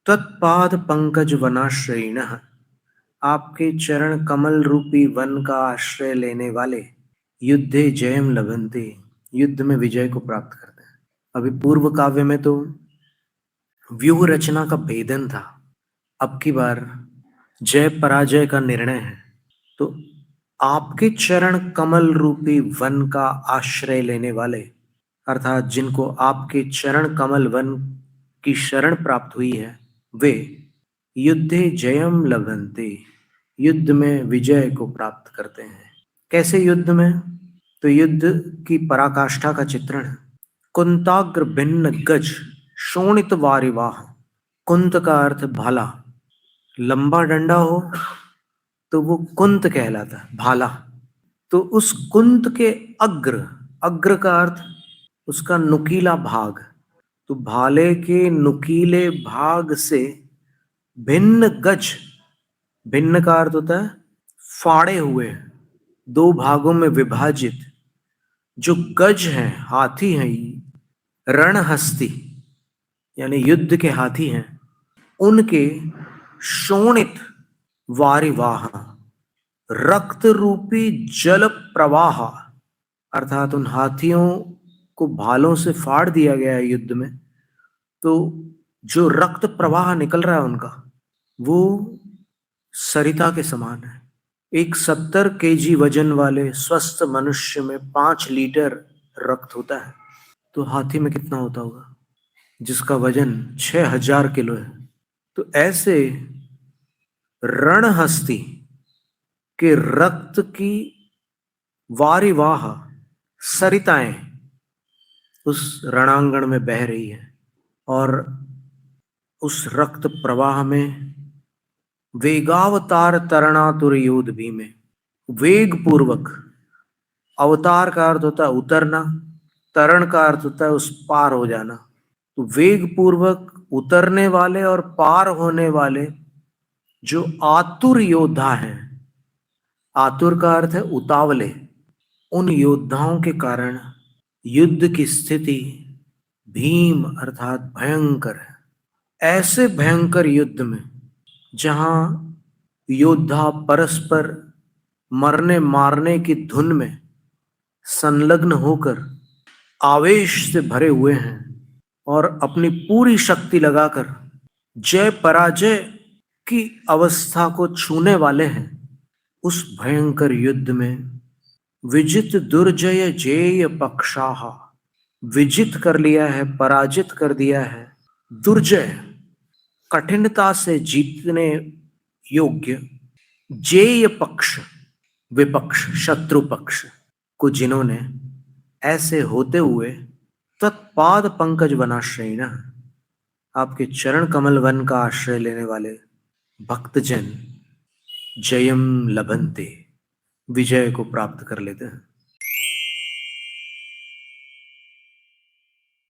त्वत्पाद पंकज वनाश्रयिणः, आपके चरण कमल रूपी वन का आश्रय लेने वाले युद्धे जयम लभन्ते, युद्ध में विजय को प्राप्त करते हैं। अभी पूर्व काव्य में तो व्यूह रचना का भेदन था, अब की बार जय पराजय का निर्णय है। तो आपके चरण कमल रूपी वन का आश्रय लेने वाले, अर्थात जिनको आपके चरण कमल वन की शरण प्राप्त हुई है, वे युद्धे जयम लभन्ते, युद्ध में विजय को प्राप्त करते हैं। कैसे युद्ध में? तो युद्ध की पराकाष्ठा का चित्रण है। कुंताग्र भिन्न गज शोणित वारिवाह, कुंत का अर्थ भाला, लंबा डंडा हो तो वो कुंत कहलाता है, भाला। तो उस कुंत के अग्र, अग्र का अर्थ उसका नुकीला भाग, तो भाले के नुकीले भाग से भिन्न गज, भिन्न का अर्थ होता है फाड़े हुए, दो भागों में विभाजित जो गज हैं, हाथी हैं, रणहस्ती यानी युद्ध के हाथी हैं, उनके शोणित वारिवाह, रक्त रूपी जल प्रवाह, अर्थात उन हाथियों को भालों से फाड़ दिया गया है युद्ध में, तो जो रक्त प्रवाह निकल रहा है उनका, वो सरिता के समान है। एक 70 केजी वजन वाले स्वस्थ मनुष्य में 5 लीटर रक्त होता है, तो हाथी में कितना होता होगा जिसका वजन 6000 किलो है। तो ऐसे रणहस्ती के रक्त की वारिवाह सरिताएं उस रणांगण में बह रही है, और उस रक्त प्रवाह में वेगावतार तरणातुर योध भी में, वेग पूर्वक, अवतार का अर्थ होता है उतरना, तरण का अर्थ होता है उस पार हो जाना, तो वेग पूर्वक उतरने वाले और पार होने वाले जो आतुर योद्धा हैं, आतुर का अर्थ है उतावले, उन योद्धाओं के कारण युद्ध की स्थिति भीम अर्थात भयंकर है। ऐसे भयंकर युद्ध में जहां योद्धा परस्पर मरने मारने की धुन में संलग्न होकर आवेश से भरे हुए हैं और अपनी पूरी शक्ति लगाकर जय पराजय की अवस्था को छूने वाले हैं, उस भयंकर युद्ध में विजित दुर्जय जेय पक्षाह, विजित कर लिया है, पराजित कर दिया है, दुर्जय कठिनता से जीतने योग्य, जेय पक्ष विपक्ष शत्रु पक्ष को जिन्होंने ऐसे होते हुए तत्पाद पंकज वनाश्रयिणा, आपके चरण कमल वन का आश्रय लेने वाले भक्तजन जयम लभन्ते, विजय को प्राप्त कर लेते हैं।